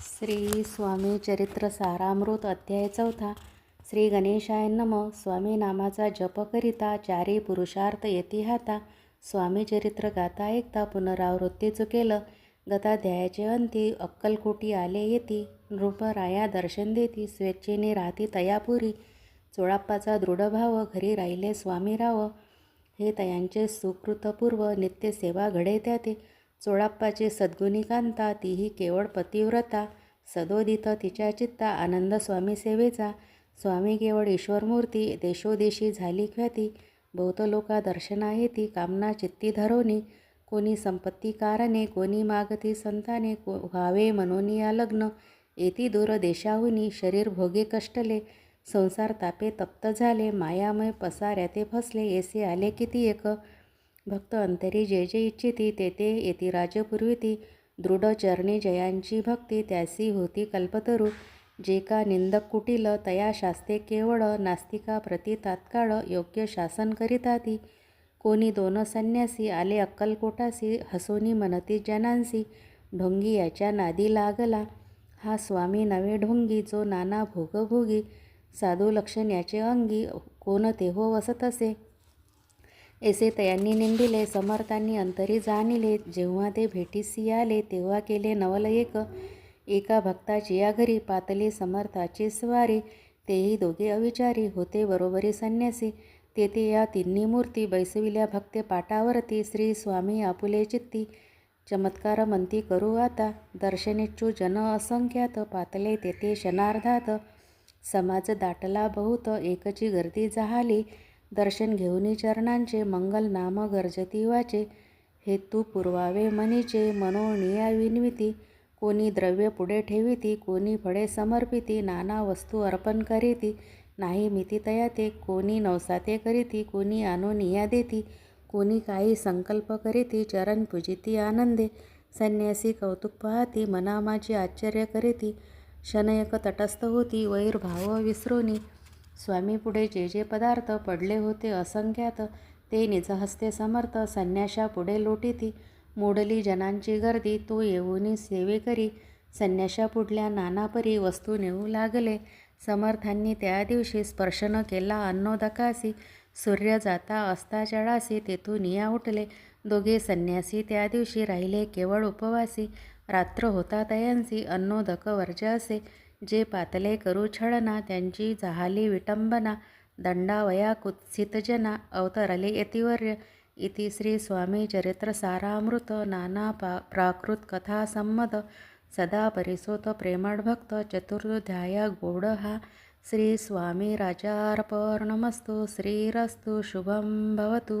श्री स्वामी चरित्र सारामृत अध्याय 4. श्री गणेशाय नमः. स्वामी नामाचा जप करिता चारी पुरुषार्थ येती हाता. स्वामी चरित्र गाता ऐकता पुनरावृत्ती चुकेल. गताध्यायाचे अंती अक्कलकोटी आले येती. नृपराया दर्शन देती स्वेच्छेने राहती तयापुरी. चोळाप्पाचा दृढभाव घरी राहिले स्वामीराव. हे तयांचे सुकृतपूर्व नित्य सेवा घडे त्याते. चोळाप्पाची सद्गुणी कांता तीही केवळ पतिव्रता. सदोदित तिच्या चित्ता आनंद स्वामी सेवेचा. स्वामी केवळ ईश्वरमूर्ती देशोदेशी झाली ख्याती. बहुत लोका दर्शना येती कामना चित्ती धरोनी. कोणी संपत्ती कारणे कोणी मागती संताने. व्हावे मनोनिया लग्न येती दूर देशाहुनी. शरीर भोगे कष्टले संसार तापे तप्त झाले. मायामय पसाऱ्याते फसले येसे आले किती एक. भक्त अंतरी जे जे इच्छिती ते ते येती राजपूर्विती. दृढ चरणी जयांची भक्ती त्यासी होती कल्पतरू. जे का निंदक कुटील तया शास्ते केवळ. नास्तिका प्रति तात्काळ योग्य शासन करिता ती. कोणी दोन संन्यासी आले अक्कलकोटासी. हसोनी म्हणती जनांसी ढोंगी याच्या नादी लागला. हा स्वामी नवे ढोंगी जो नाना भोगभोगी. साधू लक्षण याचे अंगी कोण तेहो वसतसे. ऐसे तयांनी निंदिले समर्थांनी अंतरी जाणिले. जेव्हा ते भेटीसी आले तेव्हा केले नवल एक. एका भक्ताची या घरी पातली समर्थाची स्वारी. तेही दोघे अविचारी होते बरोबरी संन्यासी. तेथे या तिन्ही मूर्ती बैसविल्या भक्ते पाटावरती. श्री स्वामी आपुले चित्ती चमत्कार म्हणती करू आता. दर्शनेच्छू जन असंख्यात पातले तेथे क्षणार्धात. समाज दाटला बहुत एकची गर्दी जाहाली. दर्शन घेऊनी चरणांचे मंगल नाम गर्जती वाचे. हेतू पुरवावे मनीचे मनोनिया विनविती. कोणी द्रव्य पुढे ठेविती कोणी फळे समर्पिती. नाना वस्तू अर्पण करीती नाही मिती तयाते. कोणी नवसाते करीती कोणी आनोनिया देती. कोणी काही संकल्प करीती चरण पूजिती आनंदे. संन्यासी कौतुक पाहती मना माझी आश्चर्य करीती. शनयक तटस्थ होती वैरभाव विसरोनी. स्वामी पुढे जे जे पदार्थ पडले होते असंख्यात ते निजहस्ते समर्थ संन्याशा पुढे लोटीती. मोडली जनांची गर्दी तो येऊनी सेवे करी. संन्याशा पुढल्या नानापरी वस्तू नेऊ लागले. समर्थांनी त्या दिवशी स्पर्श न केला अन्नोदकासी. सूर्य जाता असता चळासी तेथून या उठले. दोघे संन्यासी त्या दिवशी राहिले केवळ उपवासी. रात्र होता तयांसी अन्नोदक वर्ज असे. जे पातले करू छळना त्यांची जाहाली विटंबना. दंडावया कुत्सितजना अवतरले यतिवर्य. इति श्री स्वामी चरित्र सारामृत. नाना प्राकृत कथा संमत सदा परिसोत प्रेमळ भक्त. चतुर्थोध्याय गौड हा. श्री स्वामी राजार्पणमस्तु. श्रीरस्तु शुभं भवतु.